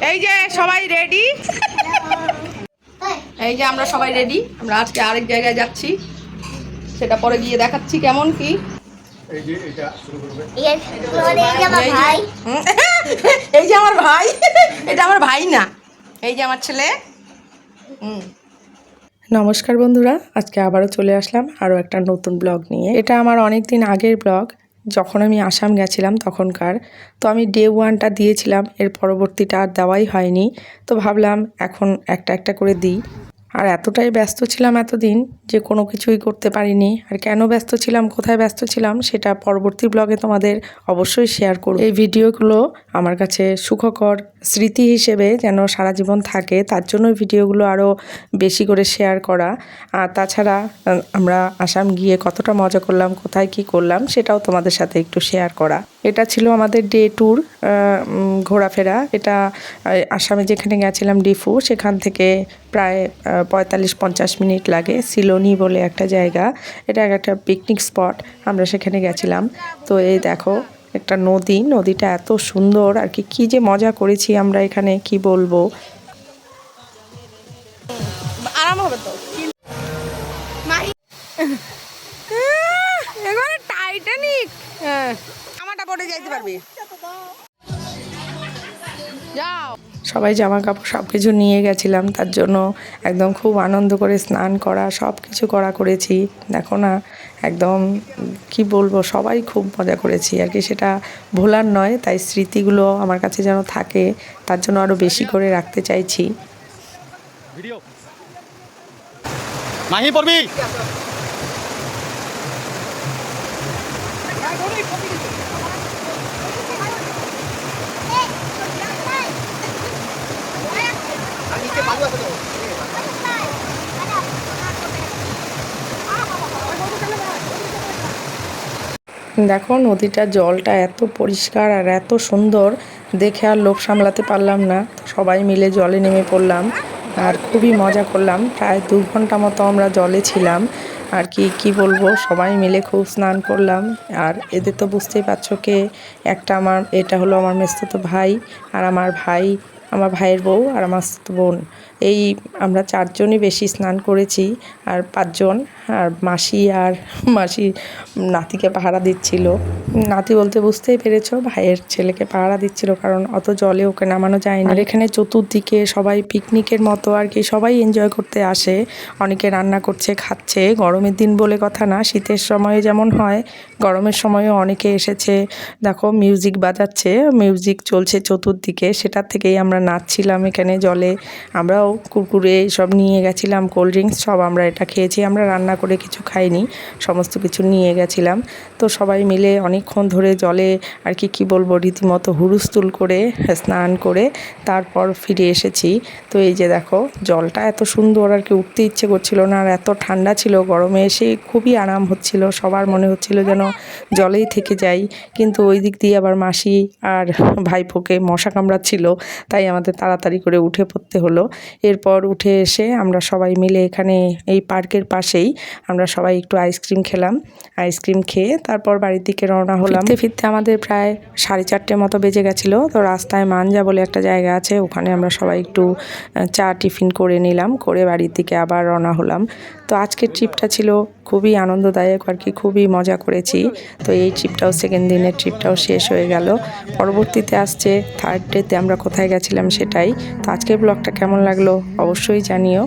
এই যে সবাই রেডি, এই যে আমরা সবাই রেডি। আমরা আজকে আরেক জায়গায় যাচ্ছি, সেটা পরে গিয়ে দেখাচ্ছি কেমন কি। এই যে আমার ভাই, এটা আমার ভাই না, এই যে আমার ছেলে। নমস্কার বন্ধুরা, আজকে আবারও চলে আসলাম আরও একটা নতুন ব্লগ নিয়ে। এটা আমার অনেক দিন আগের ব্লগ, যখন আমি আসাম গেছিলাম তখনকার। তো আমি ডে 1টা দিয়েছিলাম, এর পরবর্তীটা আর দেওয়াই হয়নি। তো ভাবলাম এখন একটা একটা করে দিই। আর এতটাই ব্যস্ত ছিলাম এতদিন যে কোনো কিছুই করতে পারিনি। আর কেন ব্যস্ত ছিলাম, কোথায় ব্যস্ত ছিলাম, সেটা পরবর্তী ব্লগে তোমাদের অবশ্যই শেয়ার করব। এই ভিডিওগুলো আমার কাছে সুখকর স্মৃতি হিসেবে যেন সারা জীবন থাকে, তার জন্য ভিডিওগুলো আরও বেশি করে শেয়ার করা। আর তাছাড়া আমরা আসাম গিয়ে কতটা মজা করলাম, কোথায় কি করলাম, সেটাও তোমাদের সাথে একটু শেয়ার করা। এটা ছিল আমাদের ডে ট্যুর, ঘোরাফেরা। এটা আসামে যেখানে গেছিলাম ডিফু, সেখান থেকে প্রায় 45-50 মিনিট লাগে। সিলোনি বলে একটা জায়গা, এটা একটা পিকনিক স্পট, আমরা সেখানে গেছিলাম। তো এই দেখো একটা নদী, নদীটা এত সুন্দর আর কি, কি যে মজা করেছি আমরা এখানে, কি বলবো। আরাম হবে তো টাইটানিক, আমারটা পরে যাইতে পারবি, যাও। সবাই জামা কাপড় সব কিছু নিয়ে গেছিলাম, তার জন্য একদম খুব আনন্দ করে স্নান করা, সব কিছু করেছি। দেখো না, একদম কি বলবো, সবাই খুব মজা করেছি আর কি। সেটা ভোলার নয়, তাই স্মৃতিগুলো আমার কাছে যেন থাকে, তার জন্য আরও বেশি করে রাখতে চাইছি। মাহি পড়বি, দেখো নদীটার জলটা এত পরিষ্কার আর এত সুন্দর, দেখে আর লোভ সামলাতে পারলাম না। সবাই মিলে জলে নেমে পড়লাম আর খুবই মজা করলাম। প্রায় 2 ঘন্টা মতো আমরা জলে ছিলাম আর কি বলবো, সবাই মিলে খুব স্নান করলাম। আর এদের তো বুঝতেই পারছো, কে একটা এটা হলো আমার মেসতুতো ভাই, আর আমার ভাইয়ের বউ আর আমার বোন। এই আমরা 4 জনই বেশি স্নান করেছি, আর 5 জন, আর মাসি নাতিকে পাহারা দিচ্ছিল। নাতি বলতে বুঝতেই পেরেছো, ভাইয়ের ছেলেকে পাহারা দিচ্ছিল, কারণ অত জলে ওকে নামানো যায়নি। আর এখানে চতুর্দিকে সবাই পিকনিকের মতো আর কি, সবাই এনজয় করতে আসে। অনেকে রান্না করছে, খাচ্ছে। গরমের দিন বলে কথা না, শীতের সময়ে যেমন হয়, গরমের সময়ও অনেকে এসেছে। দেখো মিউজিক বাজাচ্ছে, মিউজিক চলছে চতুর্দিকে, সেটার থেকেই আমরা নাচছিলাম এখানে জলে। আমরাও কুরকুরে সব নিয়ে গেছিলাম, কোল্ড ড্রিঙ্কস সব আমরা এটা খেয়েছি। আমরা রান্না করে কিছু খাইনি, সমস্ত কিছু নিয়ে গেছিলাম। তো সবাই মিলে অনেকক্ষণ ধরে জলে আর কি বলবো, রীতিমতো হুলস্থুল করে স্নান করে তারপর ফিরে এসেছি। তো এই যে দেখো জলটা এত সুন্দর আর কি, উঠতে ইচ্ছে করছিল না, আর এত ঠান্ডা ছিল। গরমে এসে খুবই আরাম হচ্ছিল, সবার মনে হচ্ছিল যেন জলেই থেকে যাই। কিন্তু ওই দিক দিয়ে আবার মাসি আর ভাইপোকে মশা কামড়াচ্ছিল, তাই আমাদের তাড়াতাড়ি করে উঠে পড়তে হলো। এরপর উঠে এসে আমরা সবাই মিলে এখানে এই পার্কের পাশেই আমরা সবাই একটু আইসক্রিম খেলাম। আইসক্রিম খেয়ে তারপর বাড়ির দিকে রওনা হলাম। ফিরতে আমাদের প্রায় 4:30 মতো বেজে গেছিলো। তো রাস্তায় মাঞ্জা বলে একটা জায়গা আছে, ওখানে আমরা সবাই একটু চা টিফিন করে নিলাম, করে বাড়ির দিকে আবার রওনা হলাম। তো আজকের ট্রিপটা ছিল খুবই আনন্দদায়ক আর কি, খুবই মজা করেছি। তো এই ট্রিপটাও, সেকেন্ড দিনের ট্রিপটাও শেষ হয়ে গেল। পরবর্তীতে আসছে 3rd ডেতে আমরা কোথায় গেছিলাম সেটাই। তো আজকের ব্লগটা কেমন লাগলো অবশ্যই জানিও।